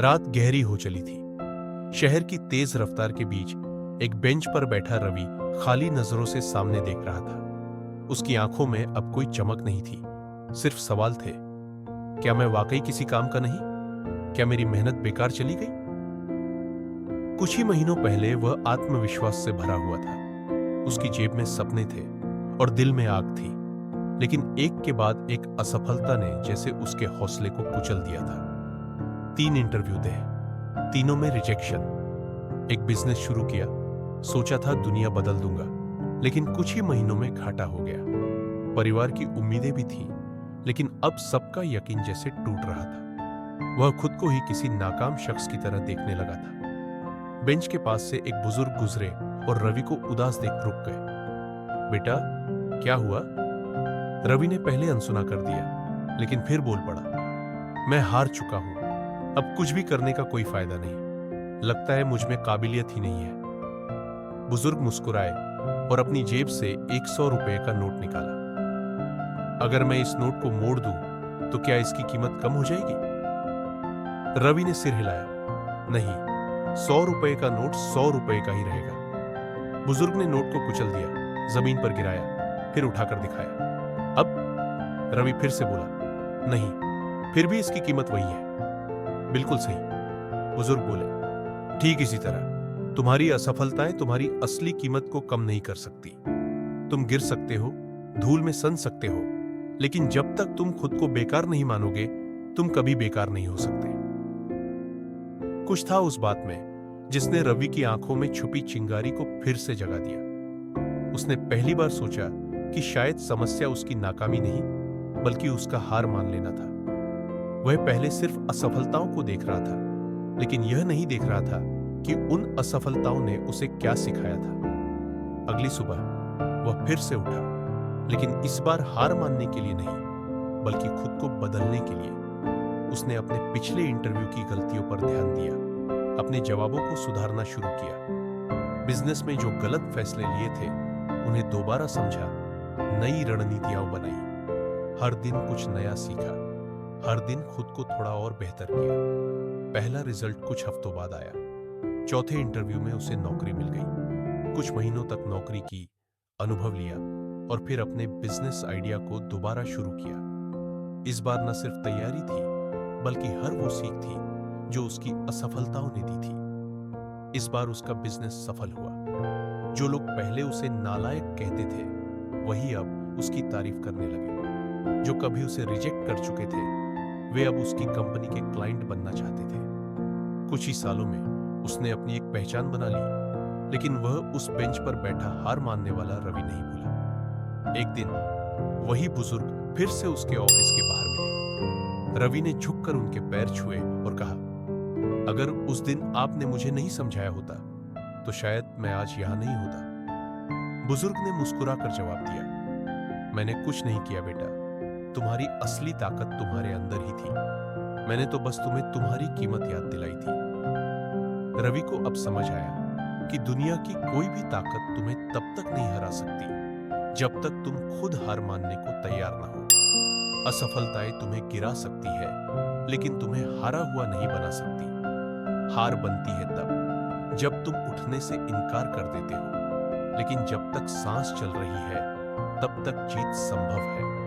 रात गहरी हो चली थी। शहर की तेज रफ्तार के बीच एक बेंच पर बैठा रवि खाली नजरों से सामने देख रहा था। उसकी आंखों में अब कोई चमक नहीं थी, सिर्फ सवाल थे। क्या मैं वाकई किसी काम का नहीं? क्या मेरी मेहनत बेकार चली गई? कुछ ही महीनों पहले वह आत्मविश्वास से भरा हुआ था। उसकी जेब में सपने थे और दिल में आग थी। लेकिन एक के बाद एक असफलता ने जैसे उसके हौसले को कुचल दिया था। 3 इंटरव्यू दे, तीनों में रिजेक्शन। एक बिजनेस शुरू किया, सोचा था दुनिया बदल दूंगा, लेकिन कुछ ही महीनों में घाटा हो गया। परिवार की उम्मीदें भी थी, लेकिन अब सबका यकीन जैसे टूट रहा था। वह खुद को ही किसी नाकाम शख्स की तरह देखने लगा था। बेंच के पास से एक बुजुर्ग गुजरे और रवि को उदास देख रुक गए। बेटा, क्या हुआ? रवि ने पहले अनसुना कर दिया, लेकिन फिर बोल पड़ा, मैं हार चुका हूं। अब कुछ भी करने का कोई फायदा नहीं। लगता है मुझ में काबिलियत ही नहीं है। बुजुर्ग मुस्कुराए और अपनी जेब से 100 रुपए का नोट निकाला। अगर मैं इस नोट को मोड़ दूं, तो क्या इसकी कीमत कम हो जाएगी? रवि ने सिर हिलाया। नहीं, 100 रुपए का नोट 100 रुपए का ही रहेगा। बुजुर्ग ने नोट को कुचल दिया, जमीन पर गिराया, फिर उठाकर दिखाया। अब? रवि फिर से बोला, नहीं, फिर भी इसकी कीमत वही है। बिल्कुल सही, बुजुर्ग बोले। ठीक इसी तरह तुम्हारी असफलताएं तुम्हारी असली कीमत को कम नहीं कर सकती। तुम गिर सकते हो, धूल में सन सकते हो, लेकिन जब तक तुम खुद को बेकार नहीं मानोगे, तुम कभी बेकार नहीं हो सकते। कुछ था उस बात में जिसने रवि की आंखों में छुपी चिंगारी को फिर से जगा दिया। उसने पहली बार सोचा कि शायद समस्या उसकी नाकामी नहीं, बल्कि उसका हार मान लेना था। वह पहले सिर्फ असफलताओं को देख रहा था, लेकिन यह नहीं देख रहा था कि उन असफलताओं ने उसे क्या सिखाया था। अगली सुबह वह फिर से उठा, लेकिन इस बार हार मानने के लिए नहीं, बल्कि खुद को बदलने के लिए। उसने अपने पिछले इंटरव्यू की गलतियों पर ध्यान दिया, अपने जवाबों को सुधारना शुरू किया। बिजनेस में जो गलत फैसले लिए थे, उन्हें दोबारा समझा, नई रणनीतियां बनाई। हर दिन कुछ नया सीखा, हर दिन खुद को थोड़ा और बेहतर किया। पहला रिजल्ट कुछ हफ्तों बाद आया। चौथे इंटरव्यू में उसे नौकरी मिल गई। कुछ महीनों तक नौकरी की, अनुभव लिया और फिर अपने बिजनेस आइडिया को दोबारा शुरू किया। इस बार न सिर्फ तैयारी थी, बल्कि हर वो सीख थी जो उसकी असफलताओं ने दी थी। इस बार उसका बिजनेस सफल हुआ। जो लोग पहले उसे नालायक कहते थे, वही अब उसकी तारीफ करने लगे। जो कभी उसे रिजेक्ट कर चुके थे, वे अब उसकी कंपनी के क्लाइंट बनना चाहते थे। कुछ ही सालों में उसने अपनी एक पहचान बना ली, लेकिन वह उस बेंच पर बैठा हार मानने वाला रवि नहीं भूला। एक दिन वही बुजुर्ग फिर से उसके ऑफिस के बाहर मिले। रवि ने झुककर उनके पैर छुए और कहा, अगर उस दिन आपने मुझे नहीं समझाया होता, तो शायद मैं आज यहां नहीं होता। बुजुर्ग ने मुस्कुराकर जवाब दिया, मैंने कुछ नहीं किया बेटा, तुम्हारी असली ताकत तुम्हारे अंदर ही थी। मैंने तो बस तुम्हें तुम्हारी कीमत याद दिलाई थी। रवि को अब समझ आया कि दुनिया की कोई भी ताकत तुम्हें तब तक नहीं हरा सकती, जब तक तुम खुद हार मानने को तैयार ना हो। असफलताएं तुम्हें गिरा सकती है, लेकिन तुम्हें हारा हुआ नहीं बना सकती। हार बनती है तब जब तुम उठने से इनकार कर देते हो, लेकिन जब तक सांस चल रही है, तब तक जीत संभव है।